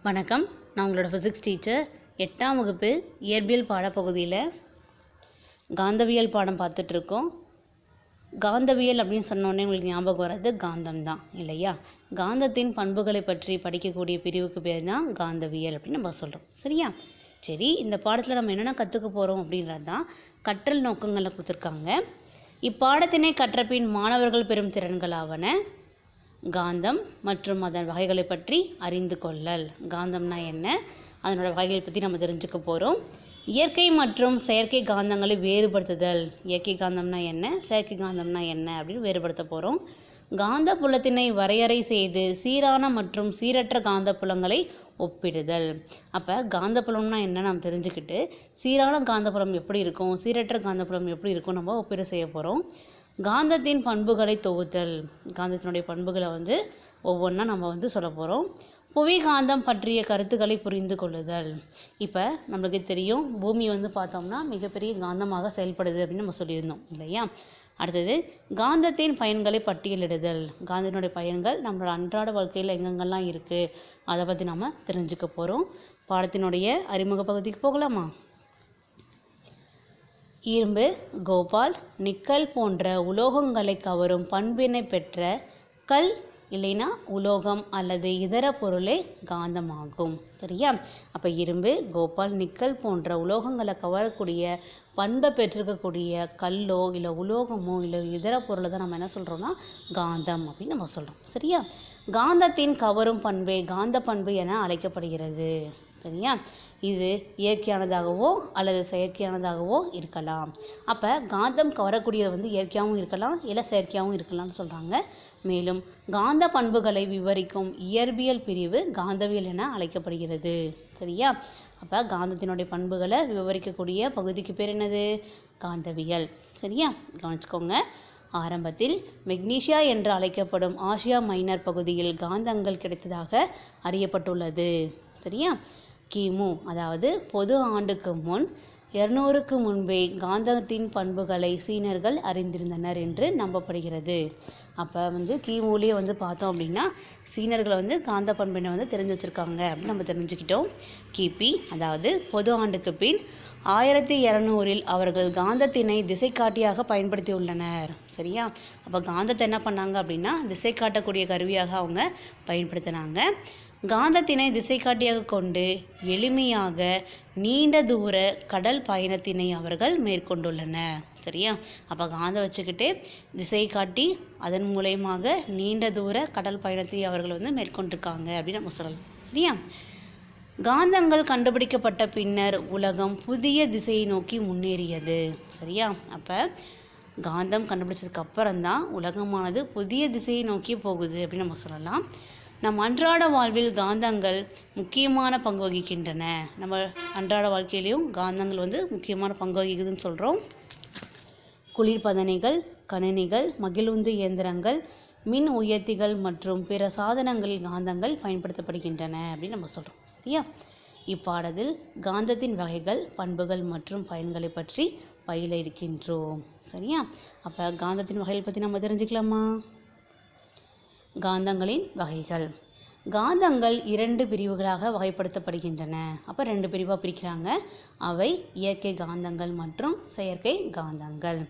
வணக்கம். நான் உங்களோட ஃபிசிக்ஸ் டீச்சர். 8ஆம் வகுப்பு இயற்பியல் பாடப்பகுதியில் காந்தவியல் பாடம் பார்த்துட்ருக்கோம். காந்தவியல் அப்படின்னு சொன்னோடனே உங்களுக்கு ஞாபகம் வர்றது காந்தம் தான் இல்லையா? காந்தத்தின் பண்புகளை பற்றி படிக்கக்கூடிய பிரிவுக்கு பேர் தான் காந்தவியல் அப்படின்னு நம்ம சொல்கிறோம். சரியா? சரி, இந்த பாடத்தில் நம்ம என்னென்ன கற்றுக்க போகிறோம் அப்படின்றது தான் கற்றல் நோக்கங்களில் கொடுத்துருக்காங்க. இப்பாடத்தினை கற்றபின் மாணவர்கள் பெறும் திறன்களாவன காந்தம் மற்றும் அதன் வகைகளை பற்றி அறிந்து கொள்ளல். காந்தம்னா என்ன, அதனோட வகைகளை பற்றி நம்ம தெரிஞ்சுக்க போகிறோம். இயற்கை மற்றும் செயற்கை காந்தங்களை வேறுபடுத்துதல். இயற்கை காந்தம்னா என்ன, செயற்கை காந்தம்னா என்ன அப்படின்னு வேறுபடுத்த போகிறோம். காந்த புலத்தினை வரையறை செய்து சீரான மற்றும் சீரற்ற காந்த புலங்களை ஒப்பிடுதல். அப்போ காந்த புலம்னா என்ன நம்ம தெரிஞ்சுக்கிட்டு சீரான காந்த புலம் எப்படி இருக்கும், சீரற்ற காந்த புலம் எப்படி இருக்கும் நம்ம ஒப்பீடு செய்ய போகிறோம். காந்தத்தின் பண்புகளை தொகுத்தல். காந்தத்தினுடைய பண்புகளை ஒவ்வொன்றா நம்ம சொல்ல போகிறோம். புவி காந்தம் பற்றிய கருத்துக்களை புரிந்து கொள்ளுதல். இப்போ நம்மளுக்கு தெரியும், பூமி பார்த்தோம்னா மிகப்பெரிய காந்தமாக செயல்படுது அப்படின்னு நம்ம சொல்லியிருந்தோம் இல்லையா? அடுத்தது காந்தத்தின் பயன்களை பட்டியலிடுதல். காந்தத்தினுடைய பயன்கள் நம்மளோட அன்றாட வாழ்க்கையில் எங்கெங்கெல்லாம் இருக்குது அதை பற்றி நம்ம தெரிஞ்சுக்க போகிறோம். பாடத்தினுடைய அறிமுக பகுதிக்கு போகலாமா? இரும்பு, கோபால், நிக்கல் போன்ற உலோகங்களை கவரும் பண்பினை பெற்ற கல் இல்லைன்னா உலோகம் அல்லது இதர பொருளே காந்தமாகும். சரியா? அப்போ இரும்பு, கோபால், நிக்கல் போன்ற உலோகங்களை கவரக்கூடிய பண்பை பெற்றிருக்கக்கூடிய கல்லோ இல்லை உலோகமோ இல்லை இதர பொருளை தான் நம்ம என்ன சொல்கிறோம்னா காந்தம் அப்படின்னு நம்ம சொல்கிறோம். சரியா? காந்தத்தின் கவரும் பண்பே காந்த பண்பு என அழைக்கப்படுகிறது. சரியா? இது இயற்கையானதாகவோ அல்லது செயற்கையானதாகவோ இருக்கலாம். அப்போ காந்தம் கவரக்கூடியது இயற்கையாகவும் இருக்கலாம் இல்லை செயற்கையாகவும் இருக்கலாம்னு சொல்கிறாங்க. மேலும் காந்த பண்புகளை விவரிக்கும் இயற்பியல் பிரிவு காந்தவியல் என அழைக்கப்படுகிறது. சரியா? அப்போ காந்தத்தினுடைய பண்புகளை விவரிக்கக்கூடிய பகுதிக்கு பேர் என்னது? காந்தவியல். சரியா? கவனிச்சுக்கோங்க. ஆரம்பத்தில் மெக்னீசியா என்று அழைக்கப்படும் ஆசியா மைனர் பகுதியில் காந்தங்கள் கிடைத்ததாக அறியப்பட்டுள்ளது. சரியா? கிமு அதாவது பொது ஆண்டுக்கு முன் 200க்கு முன்பே காந்தத்தின் பண்புகளை சீனர்கள் அறிந்திருந்தனர் என்று நம்பப்படுகிறது. அப்போ கிமுலேயே பார்த்தோம் அப்படின்னா சீனர்களை காந்த பண்பினை தெரிஞ்சு வச்சுருக்காங்க அப்படின்னு நம்ம தெரிஞ்சுக்கிட்டோம். கிபி அதாவது பொது ஆண்டுக்கு பின் 1200இல் அவர்கள் காந்தத்தினை திசை காட்டியாக பயன்படுத்தியுள்ளனர். சரியா? அப்போ காந்தத்தை என்ன பண்ணாங்க அப்படின்னா திசை காட்டக்கூடிய கருவியாக அவங்க பயன்படுத்தினாங்க. காந்தத்தினை திசை காட்டியாக கொண்டு எளிமையாக நீண்ட தூர கடல் பயணத்தினை அவர்கள் மேற்கொண்டுள்ளனர். சரியா? அப்போ காந்தம் வச்சுக்கிட்டு திசை காட்டி அதன் மூலயமாக நீண்ட தூர கடல் பயணத்தை அவர்கள் மேற்கொண்டிருக்காங்க அப்படின்னு நம்ம சொல்லலாம். சரியா? காந்தங்கள் கண்டுபிடிக்கப்பட்ட பின்னர் உலகம் புதிய திசையை நோக்கி முன்னேறியது. சரியா? அப்போ காந்தம் கண்டுபிடிச்சதுக்கு அப்புறம்தான் உலகமானது புதிய திசையை நோக்கி போகுது அப்படின்னு நம்ம சொல்லலாம். நம் அன்றாட வாழ்வில் காந்தங்கள் முக்கியமான பங்கு வகிக்கின்றன. நம்ம அன்றாட வாழ்க்கையிலையும் காந்தங்கள் முக்கியமான பங்கு வகிக்குதுன்னு சொல்கிறோம். குளிர்பதனிகள், கணினிகள், மகிழுந்து இயந்திரங்கள், மின் உயர்த்திகள் மற்றும் பிற சாதனங்களில் காந்தங்கள் பயன்படுத்தப்படுகின்றன அப்படின்னு நம்ம சொல்கிறோம். சரியா? இப்பாடத்தில் காந்தத்தின் வகைகள், பண்புகள் மற்றும் பயன்களை பற்றி பயில இருக்கின்றோம். சரியா? அப்போ காந்தத்தின் வகைகளை பற்றி நம்ம தெரிஞ்சுக்கலாமா? காந்தங்களின் வகைகள். காந்தங்கள் 2 பிரிவுகளாக வகைப்படுத்தப்படுகின்றன. அப்போ 2 பிரிவாக பிரிக்கிறாங்க. அவை இயற்கை காந்தங்கள் மற்றும் செயற்கை காந்தங்கள்.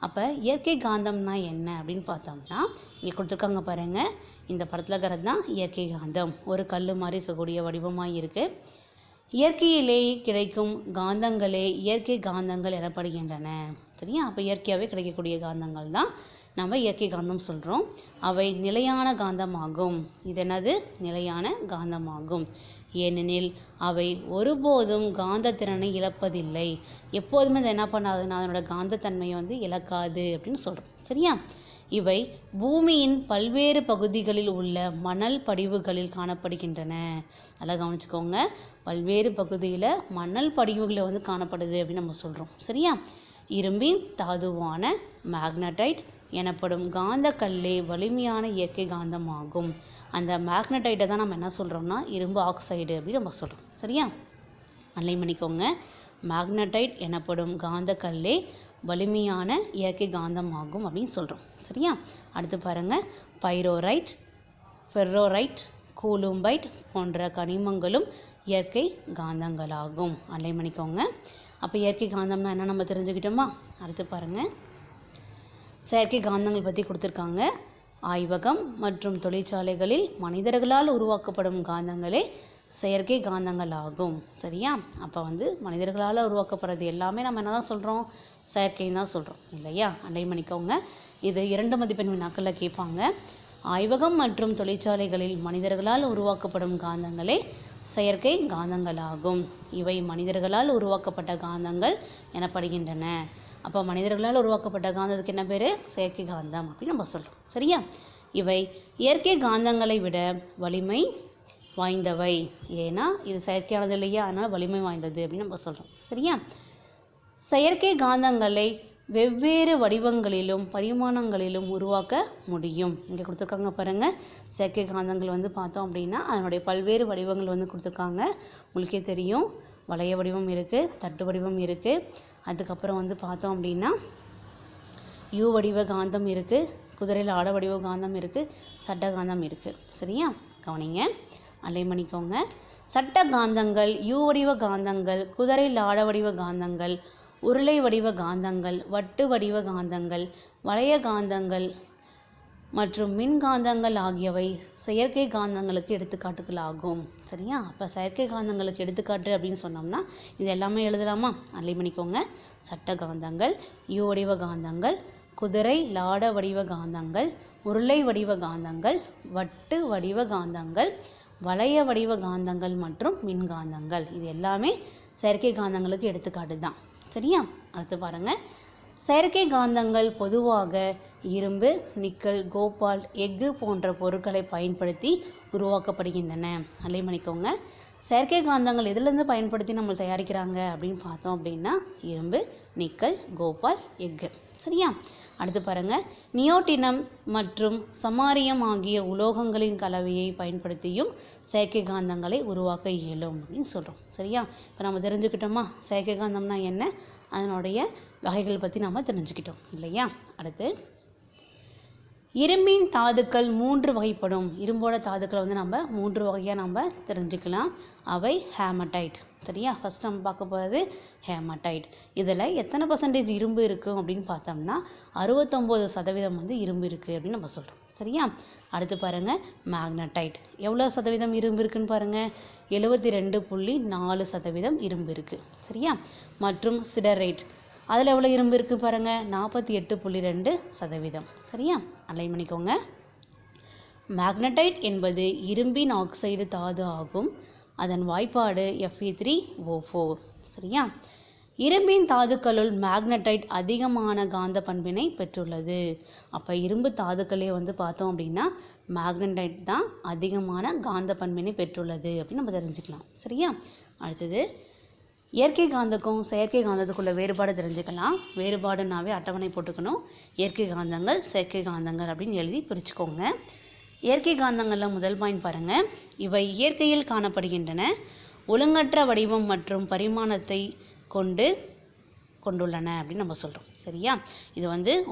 அப்போ இயற்கை காந்தம்னா என்ன அப்படின்னு பார்த்தோம்னா இங்கே கொடுத்துருக்காங்க பாருங்கள். இந்த படத்தில் இருக்கிறது தான் இயற்கை காந்தம். ஒரு கல் மாதிரி இருக்கக்கூடிய வடிவமாக இருக்குது. இயற்கையிலேயே கிடைக்கும் காந்தங்களே இயற்கை காந்தங்கள் எனப்படுகின்றன. சரியா? அப்போ இயற்கையாகவே கிடைக்கக்கூடிய காந்தங்கள் தான் நம்ம இயற்கை காந்தம் சொல்கிறோம். அவை நிலையான காந்தமாகும். இது என்னது? நிலையான காந்தமாகும். ஏனெனில் அவை ஒருபோதும் காந்த திறனை இழப்பதில்லை. எப்போதுமே அது என்ன பண்ணாதுன்னா அதனோட காந்தத்தன்மையை இழக்காது அப்படின்னு சொல்கிறோம். சரியா? இவை பூமியின் பல்வேறு பகுதிகளில் உள்ள மணல் படிவுகளில் காணப்படுகின்றன. நல்லா கவனிச்சுக்கோங்க. பல்வேறு பகுதியில் மணல் படிவுகளில் காணப்படுது அப்படின்னு நம்ம சொல்கிறோம். சரியா? இரும்பின் தாதுவான மேக்னடைட் எனப்படும் காந்த கல்லே வலிமையான இயற்கை காந்தமாகும். அந்த மேக்னடைட்டை தான் நம்ம என்ன சொல்கிறோம்னா இரும்பு ஆக்சைடு அப்படின்னு நம்ம சொல்கிறோம். சரியா? அன்லைன் பண்ணிக்கோங்க. மேக்னடைட் எனப்படும் காந்த கல்லே வலிமையான இயற்கை காந்தமாகும் அப்படின்னு சொல்கிறோம். சரியா? அடுத்து பாருங்கள். பைரோரைட், ஃபெர்ரோரைட், கூலும்பைட் போன்ற கனிமங்களும் இயற்கை காந்தங்களாகும். அண்டர்லைன் பண்ணிக்கோங்க. அப்போ இயற்கை காந்தம்னா என்ன நம்ம தெரிஞ்சுக்கிட்டோமா? அடுத்து பாருங்கள், செயற்கை காந்தங்கள் பற்றி கொடுத்துருக்காங்க. ஆய்வகம் மற்றும் தொழிற்சாலைகளில் மனிதர்களால் உருவாக்கப்படும் காந்தங்களே செயற்கை காந்தங்கள் ஆகும். சரியா? அப்போ மனிதர்களால் உருவாக்கப்படுறது எல்லாமே நம்ம என்ன தான் சொல்கிறோம்? செயற்கைன்னு தான் சொல்கிறோம் இல்லையா? அண்டர்லைன் பண்ணிக்கோங்க. இது 2 மதிப்பெண் வினாக்களில் கேட்பாங்க. ஆய்வகம் மற்றும் தொழிற்சாலைகளில் மனிதர்களால் உருவாக்கப்படும் காந்தங்களே செயற்கை காந்தங்களாகும். இவை மனிதர்களால் உருவாக்கப்பட்ட காந்தங்கள் எனப்படுகின்றன. அப்போ மனிதர்களால் உருவாக்கப்பட்ட காந்தத்துக்கு என்ன பேர்? செயற்கை காந்தம் அப்படின்னு நம்ம சொல்கிறோம். சரியா? இவை இயற்கை காந்தங்களை விட வலிமை வாய்ந்தவை. ஏன்னா இது செயற்கையானது இல்லையா, அதனால் வலிமை வாய்ந்தது அப்படின்னு நம்ம சொல்கிறோம். சரியா? செயற்கை காந்தங்களை வெவ்வேறு வடிவங்களிலும் பரிமாணங்களிலும் உருவாக்க முடியும். இங்கே கொடுத்துருக்காங்க பாருங்கள். செயற்கை காந்தங்கள் பார்த்தோம் அப்படின்னா அதனுடைய பல்வேறு வடிவங்கள் கொடுத்துருக்காங்க. உங்களுக்கே தெரியும், வளைய வடிவம் இருக்குது, தட்டு வடிவம் இருக்குது. அதுக்கப்புறம் பார்த்தோம் அப்படின்னா யூ வடிவ காந்தம் இருக்குது, குதிரையில் ஆட வடிவ காந்தம் இருக்குது, சட்ட காந்தம் இருக்குது. சரியா? கவனிங்க, அண்டர்லைன் பண்ணிக்கோங்க. சட்ட காந்தங்கள், யூ வடிவ காந்தங்கள், குதிரையில் ஆட வடிவ காந்தங்கள், உருளை வடிவ காந்தங்கள், வட்டு வடிவ காந்தங்கள், வளைய காந்தங்கள் மற்றும் மின்காந்தங்கள் ஆகியவை செயற்கை காந்தங்களுக்கு எடுத்துக்காட்டுகள் ஆகும். சரியா? அப்போ செயற்கை காந்தங்களுக்கு எடுத்துக்காட்டு அப்படின்னு சொன்னோம்னா இது எல்லாமே எழுதலாமா? அண்டர்லைன் பண்ணிக்கோங்க. சட்ட காந்தங்கள், யூ வடிவ காந்தங்கள், குதிரை லாட வடிவ காந்தங்கள், உருளை வடிவ காந்தங்கள், வட்டு வடிவ காந்தங்கள், வளைய வடிவ காந்தங்கள் மற்றும் மின்காந்தங்கள். இது எல்லாமே செயற்கை காந்தங்களுக்கு எடுத்துக்காட்டு தான். சரியா? அடுத்து பாருங்கள். செயற்கை காந்தங்கள் பொதுவாக இரும்பு, நிக்கல், கோபால்ட், எஃகு போன்ற பொருட்களை பயன்படுத்தி உருவாக்கப்படுகின்றன. அண்டர்லைன் பண்ணிக்கோங்க. செயற்கை காந்தங்கள் எதுலேருந்து பயன்படுத்தி நம்ம தயாரிக்கிறாங்க அப்படின்னு பார்த்தோம் அப்படின்னா இரும்பு, நிக்கல், கோபால்ட், எஃகு. சரியா? அடுத்து பாருங்கள். நியோட்டினம் மற்றும் சமாரியம் ஆகிய உலோகங்களின் கலவையை பயன்படுத்தியும் செயற்கை காந்தங்களை உருவாக்க இயலும் அப்படின்னு சொல்கிறோம். சரியா? இப்போ நம்ம தெரிஞ்சுக்கிட்டோமா செயற்கை காந்தம்னா என்ன, அதனுடைய வகைகள் பற்றி நம்ம தெரிஞ்சுக்கிட்டோம் இல்லையா? அடுத்து இரும்பின் தாதுக்கள் 3 வகைப்படும். இரும்போட தாதுக்களை நம்ம 3 வகையாக நம்ம தெரிஞ்சுக்கலாம். அவை ஹேமடைட். சரியா? ஃபஸ்ட் நம்ம பார்க்க போகிறது ஹேமடைட். இதில் எத்தனை % இரும்பு இருக்கும் அப்படின்னு பார்த்தோம்னா 69% இரும்பு இருக்குது அப்படின்னு நம்ம சொல்கிறோம். சரியா? அடுத்து பாருங்கள் மேக்னடைட். எவ்வளோ சதவீதம் இரும்பு இருக்குன்னு பாருங்கள், 72.4% இரும்பு இருக்குது. சரியா? மற்றும் சிடரைட், அதில் எவ்வளோ இரும்பு இருக்குது பாருங்கள், 48.2%. சரியா? அண்டர்லைன் பண்ணிக்கோங்க. மேக்னடைட் என்பது இரும்பின் ஆக்சைடு தாது ஆகும். அதன் வாய்ப்பாடு Fe3O4. சரியா? இரும்பின் தாதுக்களுள் மேக்னடைட் அதிகமான காந்த பண்பினை பெற்றுள்ளது. அப்போ இரும்பு தாதுக்களே பார்த்தோம் அப்படின்னா மேக்னடைட் தான் அதிகமான காந்த பண்பினை பெற்றுள்ளது அப்படின்னு நம்ம தெரிஞ்சுக்கலாம். சரியா? அடுத்தது இயற்கை காந்தக்கும் செயற்கை காந்தத்துக்குள்ள வேறுபாடு தெரிஞ்சுக்கலாம். வேறுபாடுனாவே அட்டவணை போட்டுக்கணும். இயற்கை காந்தங்கள், செயற்கை காந்தங்கள் அப்படின்னு எழுதி பிரிச்சுக்கோங்க. இயற்கை காந்தங்களில் முதல் பாயிண்ட் பாருங்கள். இவை இயற்கையில் காணப்படுகின்றன. ஒழுங்கற்ற வடிவம் மற்றும் பரிமாணத்தை கொண்டுள்ளன அப்படின்னு நம்ம சொல்கிறோம். சரியா? இது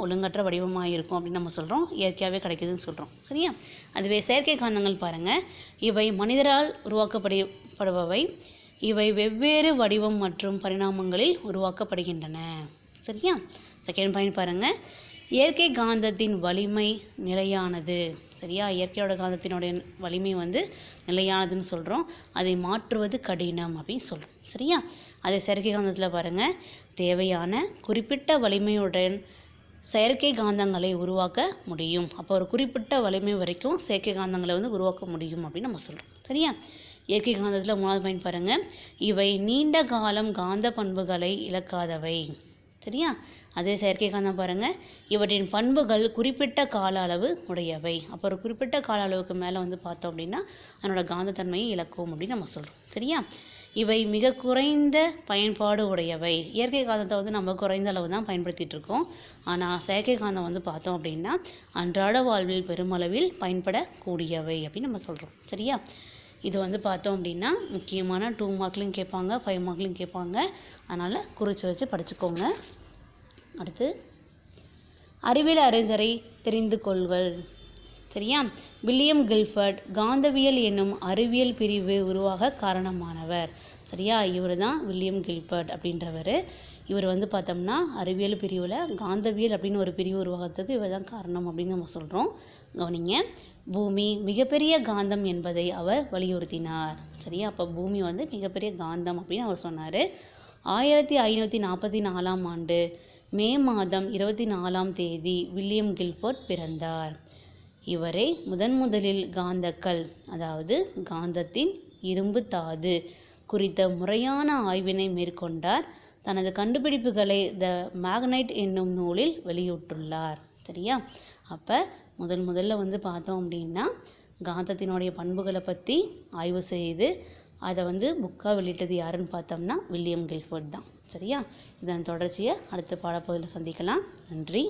ஒழுங்கற்ற வடிவமாக இருக்கும் அப்படின்னு நம்ம சொல்கிறோம். இயற்கையாகவே கிடைக்குதுன்னு சொல்கிறோம். சரியா? அதுவே செயற்கை காந்தங்கள் பாருங்கள். இவை மனிதரால் உருவாக்கப்படுபவை. இவை வெவ்வேறு வடிவம் மற்றும் பரிணாமங்களில் உருவாக்கப்படுகின்றன. சரியா? செகண்ட் பாயிண்ட் பாருங்கள். இயற்கை காந்தத்தின் வலிமை நிலையானது. சரியா? இயற்கையோட காந்தத்தினுடைய வலிமை நிலையானதுன்னு சொல்கிறோம். அதை மாற்றுவது கடினம் அப்படின்னு சொல்கிறோம். சரியா? அதே செயற்கை காந்தத்தில் பாருங்கள், தேவையான குறிப்பிட்ட வலிமையுடன் செயற்கை காந்தங்களை உருவாக்க முடியும். அப்போ ஒரு குறிப்பிட்ட வலிமை வரைக்கும் செயற்கை காந்தங்களை உருவாக்க முடியும் அப்படின்னு நம்ம சொல்கிறோம். சரியா? இயற்கை காந்தத்தில் 3வது பாயிண்ட் பாருங்கள். இவை நீண்ட காலம் காந்த பண்புகளை இழக்காதவை. சரியா? அதே செயற்கை காந்தம் பாருங்கள், இவற்றின் பண்புகள் குறிப்பிட்ட கால அளவு உடையவை. அப்போ ஒரு குறிப்பிட்ட கால அளவுக்கு மேலே பார்த்தோம் அப்படின்னா அதனோட காந்தத்தன்மையை இழக்கும் அப்படின்னு நம்ம சொல்கிறோம். சரியா? இவை மிக குறைந்த பயன்பாடு உடையவை. இயற்கை காந்தத்தை நம்ம குறைந்த அளவு தான் பயன்படுத்திகிட்டு இருக்கோம். ஆனால் செயற்கை காந்தம் பார்த்தோம் அப்படின்னா அன்றாட வாழ்வில் பெருமளவில் பயன்படக்கூடியவை அப்படின்னு நம்ம சொல்கிறோம். சரியா? இது பார்த்தோம் அப்படின்னா முக்கியமான 2 மார்க்லையும் கேட்பாங்க, 5 மார்க்லையும் கேட்பாங்க. அதனால் குறித்து வச்சு படிச்சுக்கோங்க. அடுத்து அறிவியல் அறிஞரை தெரிந்து சரியா? வில்லியம் கில்ஃபர்ட் காந்தவியல் என்னும் அறிவியல் பிரிவு உருவாக காரணமானவர். சரியா? இவர் தான் வில்லியம் கில்பர்ட் அப்படின்றவர். இவர் வந்து பார்த்தோம்னா அறிவியல் பிரிவில் காந்தவியல் அப்படின்னு ஒரு பிரிவு உருவாகிறதுக்கு இவர் தான் காரணம் அப்படின்னு நம்ம சொல்கிறோம். கவனிங்க. பூமி மிகப்பெரிய காந்தம் என்பதை அவர் வலியுறுத்தினார். சரியா? அப்போ பூமி வந்து மிகப்பெரிய காந்தம் அப்படின்னு அவர் சொன்னார். 1544ஆம் ஆண்டு மே மாதம் 24ஆம் தேதி வில்லியம் கில்பர்ட் பிறந்தார். இவரே முதலில் காந்தக்கல், அதாவது காந்தத்தின் இரும்பு தாது குறித்த முறையான ஆய்வினை மேற்கொண்டார். தனது கண்டுபிடிப்புகளை த மேக்னைட் என்னும் நூலில் வெளியிட்டுள்ளார். சரியா? அப்போ முதல்ல வந்து பார்த்தோம் அப்படின்னா காந்தத்தினுடைய பண்புகளை பற்றி ஆய்வு செய்து அதை வந்து புக்காக வெளியிட்டது யாருன்னு பார்த்தோம்னா வில்லியம் கில்ஃபர்ட் தான். சரியா? இதன் தொடர்ச்சியை அடுத்த பாடப்பகுதியில் சந்திக்கலாம். நன்றி.